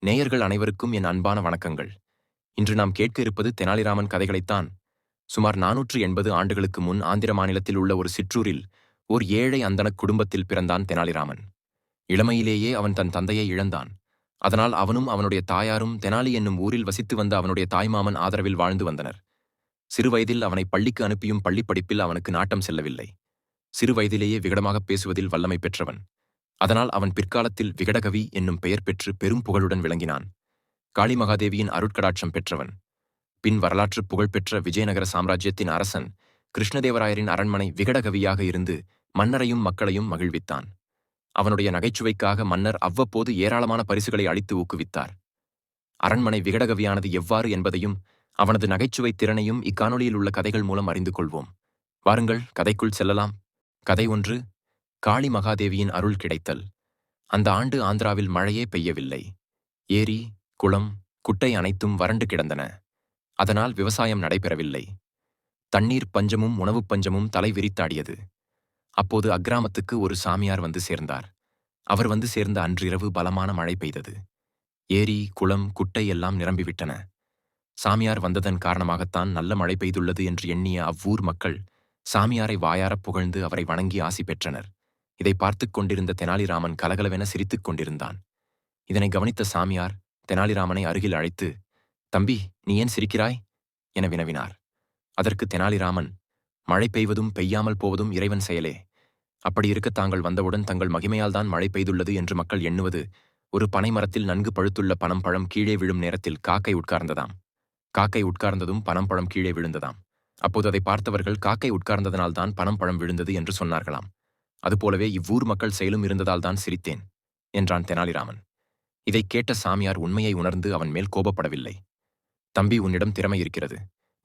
நேயர்கள் அனைவருக்கும் என் அன்பான வணக்கங்கள். இன்று நாம் கேட்க இருப்பது தெனாலிராமன் கதைகளைத்தான். சுமார் 480 ஆண்டுகளுக்கு முன் ஆந்திர மாநிலத்தில் உள்ள ஒரு சிற்றூரில் ஓர் ஏழை அந்தணக் குடும்பத்தில் பிறந்தான் தெனாலிராமன். இளமையிலேயே அவன் தன் தந்தையை இழந்தான். அதனால் அவனும் அவனுடைய தாயாரும் தெனாலி என்னும் ஊரில் வசித்து வந்த அவனுடைய தாய்மாமன் ஆதரவில் வாழ்ந்து வந்தனர். சிறுவயதில் அவனை பள்ளிக்கு அனுப்பியும் பள்ளிப் படிப்பில் அவனுக்கு நாட்டம் செல்லவில்லை. சிறுவயதிலேயே விகடமாகப் பேசுவதில் வல்லமை பெற்றவன். அதனால் அவன் பிற்காலத்தில் விகடகவி என்னும் பெயர் பெற்று பெரும் புகழுடன் விளங்கினான். காளி மகாதேவியின் அருட்கடாட்சம் பெற்றவன். பின் வரலாற்றுப் புகழ்பெற்ற விஜயநகர சாம்ராஜ்யத்தின் அரசன் கிருஷ்ணதேவராயரின் அரண்மனை விகடகவியாக இருந்து மன்னரையும் மக்களையும் மகிழ்வித்தான். அவனுடைய நகைச்சுவைக்காக மன்னர் அவ்வப்போது ஏராளமான பரிசுகளை அளித்து ஊக்குவித்தார். அரண்மனை விகடகவியானது எவ்வாறு என்பதையும் அவனது நகைச்சுவை திறனையும் இக்காணொளியில் உள்ள கதைகள் மூலம் அறிந்து கொள்வோம். வாருங்கள், கதைக்குள் செல்லலாம். கதை 1. காளி மகாதேவியின் அருள் கிடைத்தல். அந்த ஆண்டு ஆந்திராவில் மழையே பெய்யவில்லை. ஏரி, குளம், குட்டை அனைத்தும் வறண்டு கிடந்தன. அதனால் விவசாயம் நடைபெறவில்லை. தண்ணீர் பஞ்சமும் உணவுப் பஞ்சமும் தலை விரித்தாடியது. அப்போது அக்கிராமத்துக்கு ஒரு சாமியார் வந்து சேர்ந்தார். அவர் வந்து சேர்ந்த அன்றிரவு பலமான மழை பெய்தது. ஏரி, குளம், குட்டை எல்லாம் நிரம்பிவிட்டன. சாமியார் வந்ததன் காரணமாகத்தான் நல்ல மழை பெய்துள்ளது என்று எண்ணிய அவ்வூர் மக்கள் சாமியாரை வாயாரப் புகழ்ந்து அவரை வணங்கி ஆசி பெற்றனர். இதை பார்த்துக் கொண்டிருந்த தெனாலிராமன் கலகலவென சிரித்துக் கொண்டிருந்தான். இதனை கவனித்த சாமியார் தெனாலிராமனை அருகில் அழைத்து, "தம்பி, நீ ஏன் சிரிக்கிறாய்?" என வினவினார். அதற்கு தெனாலிராமன், "மழை பெய்வதும் பெய்யாமல் போவதும் இறைவன் செயலே. அப்படி இருக்க தாங்கள் வந்தவுடன் தங்கள் மகிமையால்தான் மழை பெய்துள்ளது என்று மக்கள் எண்ணுவது. ஒரு பனை மரத்தில் நன்கு பழுத்துள்ள பனம்பழம் கீழே விழும் நேரத்தில் காக்கை உட்கார்ந்ததாம். காக்கை உட்கார்ந்ததும் பனம்பழம் கீழே விழுந்ததாம். அப்போது அதை பார்த்தவர்கள் காக்கை உட்கார்ந்ததனால்தான் பனம்பழம் விழுந்தது என்று சொன்னார்களாம். அதுபோலவே இவ்வூர் மக்கள் செயலும் இருந்ததால்தான் சிரித்தேன்" என்றான் தெனாலிராமன். இதைக் கேட்ட சாமியார் உண்மையை உணர்ந்து அவன் மேல் கோபப்படவில்லை. "தம்பி, உன்னிடம் திறமை இருக்கிறது.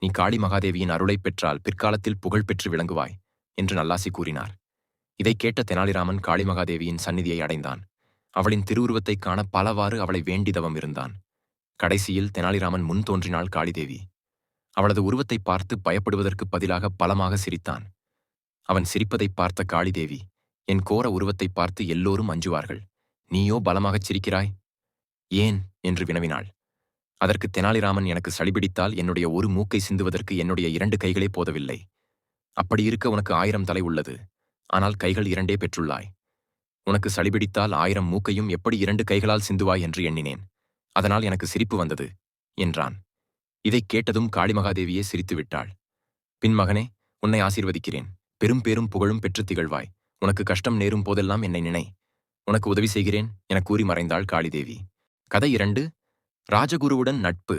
நீ காளி மகாதேவியின் அருளைப் பெற்றால் பிற்காலத்தில் புகழ் பெற்று விளங்குவாய்" என்று நல்லாசி கூறினார். இதைக் கேட்ட தெனாலிராமன் காளி மகாதேவியின் சந்நிதியை அடைந்தான். அவளின் திருவுருவத்தைக் காண பலவாறு அவளை வேண்டி தவம் இருந்தான். கடைசியில் தெனாலிராமன் முன் தோன்றினாள் காளிதேவி. அவளது உருவத்தைப் பார்த்து பயப்படுவதற்குப் பதிலாக பலமாக சிரித்தான். அவன் சிரிப்பதைப் பார்த்த காளிதேவி, "என் கோர உருவத்தைப் பார்த்து எல்லோரும் அஞ்சுவார்கள். நீயோ பலமாகச் சிரிக்கிறாய். ஏன்?" என்று வினவினாள். அதற்கு தெனாலிராமன், "எனக்கு சளிபிடித்தால் என்னுடைய ஒரு மூக்கை சிந்துவதற்கு என்னுடைய 2 கைகளே போதவில்லை. அப்படி இருக்க உனக்கு 1000 தலை உள்ளது. ஆனால் கைகள் 2 பெற்றுள்ளாய். உனக்கு சளிபிடித்தால் 1000 மூக்கையும் எப்படி 2 கைகளால் சிந்துவாய் என்று எண்ணினேன். அதனால் எனக்கு சிரிப்பு வந்தது" என்றான். இதைக் கேட்டதும் காளிமகாதேவியே சிரித்துவிட்டாள். "பின் மகனே, உன்னை ஆசீர்வதிக்கிறேன். பெரும் பேரும் புகழும் பெற்றுத் திகழ்வாய். உனக்கு கஷ்டம் நேரும் போதெல்லாம் என்னை நினை. உனக்கு உதவி செய்கிறேன்" எனக் கூறி மறைந்தாள் காளிதேவி. கதை 2. ராஜகுருவுடன் நட்பு.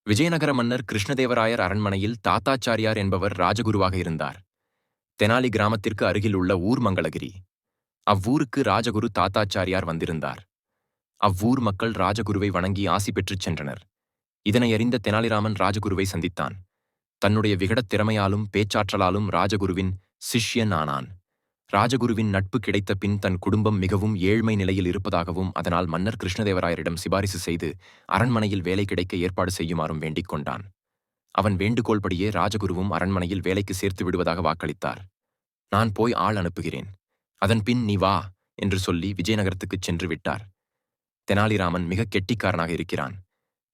விஜயநகர மன்னர் கிருஷ்ணதேவராயர் அரண்மனையில் தாத்தாச்சாரியார் என்பவர் ராஜகுருவாக இருந்தார். தெனாலி கிராமத்திற்கு அருகில் உள்ள ஊர் மங்களகிரி. அவ்வூருக்கு ராஜகுரு தாத்தாச்சாரியார் வந்திருந்தார். அவ்வூர் மக்கள் ராஜகுருவை வணங்கி ஆசி பெற்றுச் சென்றனர். இதனை அறிந்த தெனாலிராமன் ராஜகுருவை சந்தித்தான். தன்னுடைய விகடத் திறமையாலும் பேச்சாற்றலாலும் ராஜகுருவின் சிஷ்யன் ஆனான். ராஜகுருவின் நட்பு கிடைத்த பின் தன் குடும்பம் மிகவும் ஏழ்மை நிலையில் இருப்பதாகவும் அதனால் மன்னர் கிருஷ்ணதேவராயரிடம் சிபாரிசு செய்து அரண்மனையில் வேலை கிடைக்க ஏற்பாடு செய்யுமாறும் வேண்டிக் கொண்டான். அவன் வேண்டுகோள்படியே ராஜகுருவும் அரண்மனையில் வேலைக்கு சேர்த்து விடுவதாக வாக்களித்தார். "நான் போய் ஆள் அனுப்புகிறேன். அதன் பின் நீ வா" என்று சொல்லி விஜயநகரத்துக்குச் சென்று விட்டார். தெனாலிராமன் மிக கெட்டிக்காரனாக இருக்கிறான்.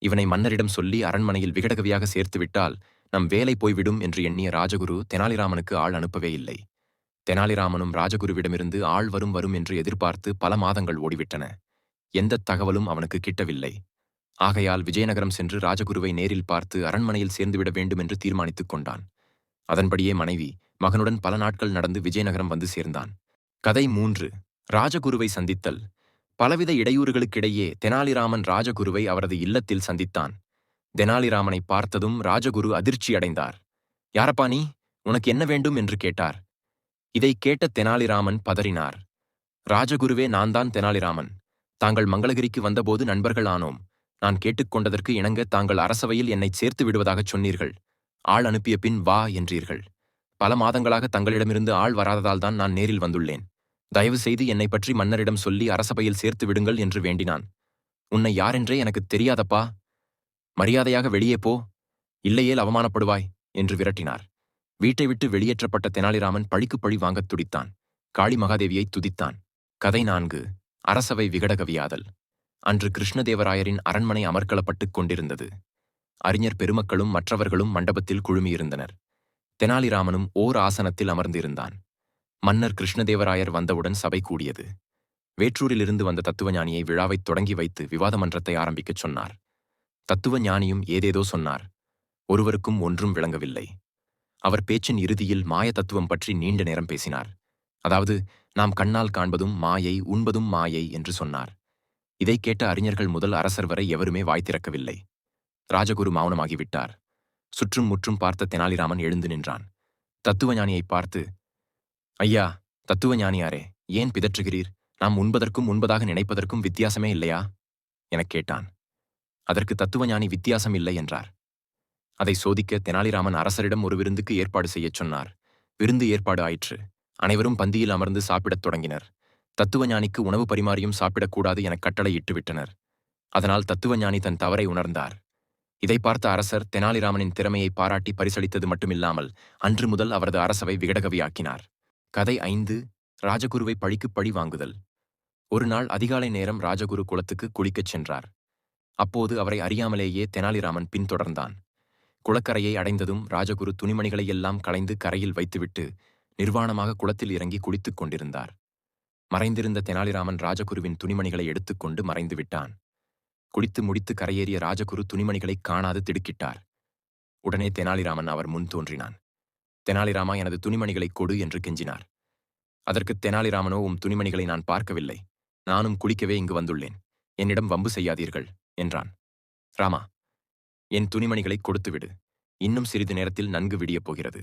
இவனை மன்னரிடம் சொல்லி அரண்மனையில் விகடகவியாக சேர்த்துவிட்டால் நம் வேலை போய்விடும் என்று எண்ணிய ராஜகுரு தெனாலிராமனுக்கு ஆள் அனுப்பவே இல்லை. தெனாலிராமனும் ராஜகுருவிடமிருந்து ஆள் வரும் வரும் என்று எதிர்பார்த்து பல மாதங்கள் ஓடிவிட்டன. எந்தத் தகவலும் அவனுக்கு கிட்டவில்லை. ஆகையால் விஜயநகரம் சென்று ராஜகுருவை நேரில் பார்த்து அரண்மனையில் சேர்ந்துவிட வேண்டும் என்று தீர்மானித்துக் கொண்டான். அதன்படியே மனைவி, மகனுடன் பல நாட்கள் நடந்து விஜயநகரம் வந்து சேர்ந்தான். கதை 3. ராஜகுருவை சந்தித்தல். பலவித இடையூறுகளுக்கிடையே தெனாலிராமன் ராஜகுருவை அவரது இல்லத்தில் சந்தித்தான். தெனாலிராமனை பார்த்ததும் ராஜகுரு அதிர்ச்சியடைந்தார். "யாரப்பா நீ? உனக்கு என்ன வேண்டும்?" என்று கேட்டார். இதைக் கேட்ட தெனாலிராமன் பதறினார். "ராஜகுருவே, நான் தான் தெனாலிராமன். தாங்கள் மங்களகிரிக்கு வந்தபோது நண்பர்கள் ஆனோம். நான் கேட்டுக்கொண்டதற்கு இணங்க தாங்கள் அரசவையில் என்னைச் சேர்த்து விடுவதாகச் சொன்னீர்கள். ஆள் அனுப்பிய பின் வா என்றீர்கள். பல மாதங்களாக தங்களிடமிருந்து ஆள் வராததால்தான் நான் நேரில் வந்துள்ளேன். தயவு செய்து என்னைப் பற்றி மன்னரிடம் சொல்லி அரசபையில் சேர்த்து விடுங்கள்" என்று வேண்டினான். "உன்னை யாரென்றே எனக்குத் தெரியாதப்பா. மரியாதையாக வெளியே போ. இல்லையேல் அவமானப்படுவாய்" என்று விரட்டினார். வீட்டை விட்டு வெளியேற்றப்பட்ட தெனாலிராமன் பழிக்குப் பழி வாங்கத் துடித்தான். காளி மகாதேவியை துதித்தான். கதை 4. அரசவை விகடகவியாதல். அன்று கிருஷ்ணதேவராயரின் அரண்மனை அமர்க்களப்பட்டுக் கொண்டிருந்தது. அறிஞர் பெருமக்களும் மற்றவர்களும் மண்டபத்தில் குழுமியிருந்தனர். தெனாலிராமனும் ஓர் ஆசனத்தில் அமர்ந்திருந்தான். மன்னர் கிருஷ்ணதேவராயர் வந்தவுடன் சபை கூடியது. வேற்றூரிலிருந்து வந்த தத்துவஞானியை விழாவைத் தொடங்கி வைத்து விவாத மன்றத்தை ஆரம்பிக்கச் சொன்னார். தத்துவஞானியும் ஏதேதோ சொன்னார். ஒருவருக்கும் ஒன்றும் விளங்கவில்லை. அவர் பேச்சின் இறுதியில் மாய தத்துவம் பற்றி நீண்ட நேரம் பேசினார். அதாவது, நாம் கண்ணால் காண்பதும் மாயை, உண்பதும் மாயை என்று சொன்னார். இதைக் கேட்ட அறிஞர்கள் முதல் அரசர் வரை எவருமே வாய் திறக்கவில்லை. ராஜகுரு மௌனமாகிவிட்டார். சுற்றும் முற்றும் பார்த்த தெனாலிராமன் எழுந்து நின்றான். தத்துவஞானியைப் பார்த்து, ஐயா, தத்துவஞானியாரே, ஏன் பிதற்றுகிறீர்? நாம் உண்பதற்கும் உண்பதாக நினைப்பதற்கும் வித்தியாசமே இல்லையா எனக் கேட்டான். அதற்கு தத்துவஞானி வித்தியாசம் இல்லை என்றார். அதை சோதிக்க தெனாலிராமன் அரசரிடம் ஒரு விருந்துக்கு ஏற்பாடு செய்யச் சொன்னார். விருந்து ஏற்பாடு ஆயிற்று. அனைவரும் பந்தியில் அமர்ந்து சாப்பிடத் தொடங்கினர். தத்துவஞானிக்கு உணவு பரிமாறியும் சாப்பிடக்கூடாது எனக் கட்டளை இட்டுவிட்டனர். அதனால் தத்துவஞானி தன் தவறை உணர்ந்தார். இதை பார்த்த அரசர் தெனாலிராமனின் திறமையை பாராட்டி பரிசளித்தது மட்டுமில்லாமல் அன்று முதல் அவரது அரசவை விகடகவியாக்கினார். கதை 5. ராஜகுருவை பழிக்குப் பழி வாங்குதல். ஒரு நாள் அதிகாலை நேரம் ராஜகுரு குளத்துக்கு குளிக்கச் சென்றார். அப்போது அவரை அறியாமலேயே தெனாலிராமன் பின்தொடர்ந்தான். குளக்கரையை அடைந்ததும் ராஜகுரு துணிமணிகளை எல்லாம் களைந்து கரையில் வைத்துவிட்டு நிர்வாணமாக குளத்தில் இறங்கி குளித்துக் கொண்டிருந்தார். மறைந்திருந்த தெனாலிராமன் ராஜகுருவின் துணிமணிகளை எடுத்துக்கொண்டு மறைந்து விட்டான். குளித்து முடித்து கரையேறிய ராஜகுரு துணிமணிகளைக் காணாது திடுக்கிட்டார். உடனே தெனாலிராமன் அவர் முன் தோன்றினான். தெனாலிராமா, எனது துணிமணிகளைக் கொடு என்று கெஞ்சினார். அதற்கு தெனாலிராமனோ, துணிமணிகளை நான் பார்க்கவில்லை. நானும் குளிக்கவே இங்கு வந்துள்ளேன். என்னிடம் வம்பு செய்யாதீர்கள் என்றான். ராமா, என் துணிமணிகளை கொடுத்துவிடு. இன்னும் சிறிது நேரத்தில் நன்கு விடியப் போகிறது.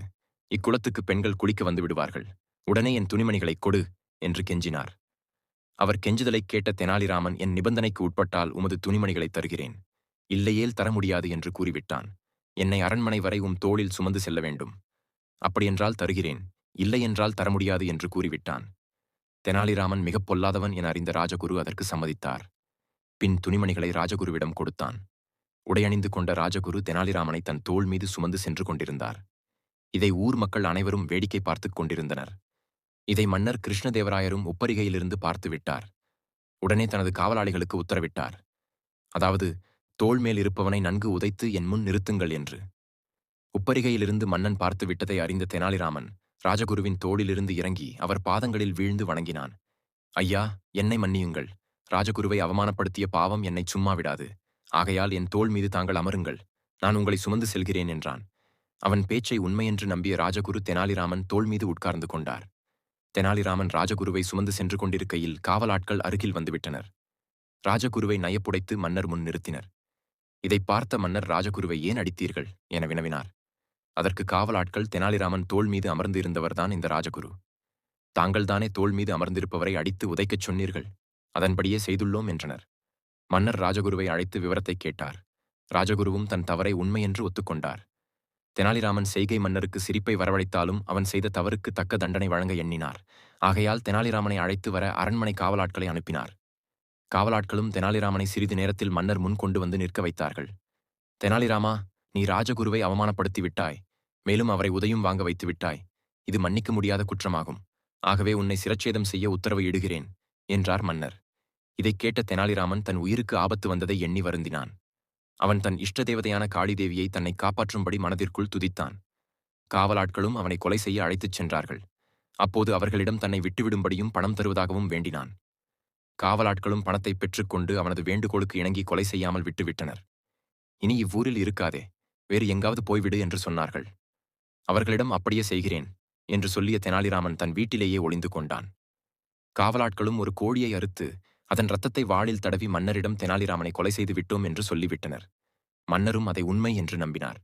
இக்குளத்துக்கு பெண்கள் குளிக்க வந்து விடுவார்கள். உடனே என் துணிமணிகளைக் கொடு என்று கெஞ்சினார். அவர் கெஞ்சுதலைக் கேட்ட தெனாலிராமன், என் நிபந்தனைக்கு உட்பட்டால் உமது துணிமணிகளை தருகிறேன். இல்லையேல் தர முடியாது என்று கூறிவிட்டான். என்னை அரண்மனை வரை தோளில் சுமந்து செல்ல வேண்டும். அப்படியென்றால் தருகிறேன், இல்லையென்றால் தர முடியாது என்று கூறிவிட்டான். தெனாலிராமன் மிகப் பொல்லாதவன் என அறிந்த ராஜகுரு அதற்கு சம்மதித்தார். பின் துணிமணிகளை ராஜகுருவிடம் கொடுத்தான். உடையணிந்து கொண்ட ராஜகுரு தெனாலிராமனை தன் தோள் மீது சுமந்து சென்று கொண்டிருந்தார். இதை ஊர் மக்கள் அனைவரும் வேடிக்கை பார்த்துக் கொண்டிருந்தனர். இதை மன்னர் கிருஷ்ணதேவராயரும் உப்பரிகையிலிருந்து பார்த்துவிட்டார். உடனே தனது காவலாளிகளுக்கு உத்தரவிட்டார். அதாவது, தோள் மேல் இருப்பவனை நன்கு உதைத்து என் முன் நிறுத்துங்கள் என்று. உப்பரிகையிலிருந்து மன்னன் பார்த்து விட்டதை அறிந்த தெனாலிராமன் ராஜகுருவின் தோளிலிருந்து இறங்கி அவர் பாதங்களில் வீழ்ந்து வணங்கினான். ஐயா, என்னை மன்னியுங்கள். ராஜகுருவை அவமானப்படுத்திய பாவம் என்னை சும்மா விடாது. ஆகையால் என் தோள் மீது தாங்கள் அமருங்கள். நான் உங்களை சுமந்து செல்கிறேன் என்றான். அவன் பேச்சை உண்மையென்று நம்பிய ராஜகுரு தெனாலிராமன் தோள் மீது உட்கார்ந்து கொண்டார். தெனாலிராமன் ராஜகுருவை சுமந்து சென்று கொண்டிருக்கையில் காவலாட்கள் அருகில் வந்துவிட்டனர். ராஜகுருவை நயப்புடைத்து மன்னர் முன் நிறுத்தினர். இதை பார்த்த மன்னர் ராஜகுருவை ஏன் அடித்தீர்கள் என வினவினார். அதற்கு காவலாட்கள், தெனாலிராமன் தோள் மீது அமர்ந்து இருந்தவர்தான் இந்த ராஜகுரு. தாங்கள்தானே தோள் மீது அமர்ந்திருப்பவரை அடித்து உதைக்கச் சொன்னீர்கள். அதன்படியே செய்துள்ளோம் என்றனர். மன்னர் ராஜகுருவை அழைத்து விவரத்தை கேட்டார். ராஜகுருவும் தன் தவறை உண்மையென்று ஒத்துக்கொண்டார். தெனாலிராமன் செய்கை மன்னருக்கு சிரிப்பை வரவழைத்தாலும் அவன் செய்த தவறுக்கு தக்க தண்டனை வழங்க எண்ணினார். ஆகையால் தெனாலிராமனை அழைத்து வர அரண்மனை காவலாட்களை அனுப்பினார். காவலாட்களும் தெனாலிராமனை சிறிது நேரத்தில் மன்னர் முன் கொண்டு வந்து நிற்க வைத்தார்கள். தெனாலிராமா, நீ ராஜகுருவை அவமானப்படுத்தி விட்டாய். மேலும் அவரை உதையும் வாங்க வைத்து விட்டாய். இது மன்னிக்க முடியாத குற்றமாகும். ஆகவே உன்னை சிரச்சேதம் செய்ய உத்தரவு இடுகிறேன் என்றார் மன்னர். இதைக் கேட்ட தெனாலிராமன் தன் உயிருக்கு ஆபத்து வந்ததை எண்ணி வருந்தினான். அவன் தன் இஷ்ட தேவதையான காளிதேவியை தன்னை காப்பாற்றும்படி மனதிற்குள் துதித்தான். காவலாட்களும் அவனை கொலை செய்ய அழைத்துச் சென்றார்கள். அப்போது அவர்களிடம் தன்னை விட்டுவிடும்படியும் பணம் தருவதாகவும் வேண்டினான். காவலாட்களும் பணத்தை பெற்றுக்கொண்டு அவனது வேண்டுகோளுக்கு இணங்கி கொலை செய்யாமல் விட்டுவிட்டனர். இனி இவ்வூரில் இருக்காதே, வேறு எங்காவது போய்விடு என்று சொன்னார்கள். அவர்களிடம் அப்படியே செய்கிறேன் என்று சொல்லிய தெனாலிராமன் தன் வீட்டிலேயே ஒளிந்து கொண்டான். காவலாட்களும் ஒரு கோழியை அறுத்து அதன் இரத்தத்தை வாளில் தடவி மன்னரிடம் தெனாலிராமனை கொலை செய்து விட்டோம் என்று சொல்லிவிட்டனர். மன்னரும் அதை உண்மை என்று நம்பினார்.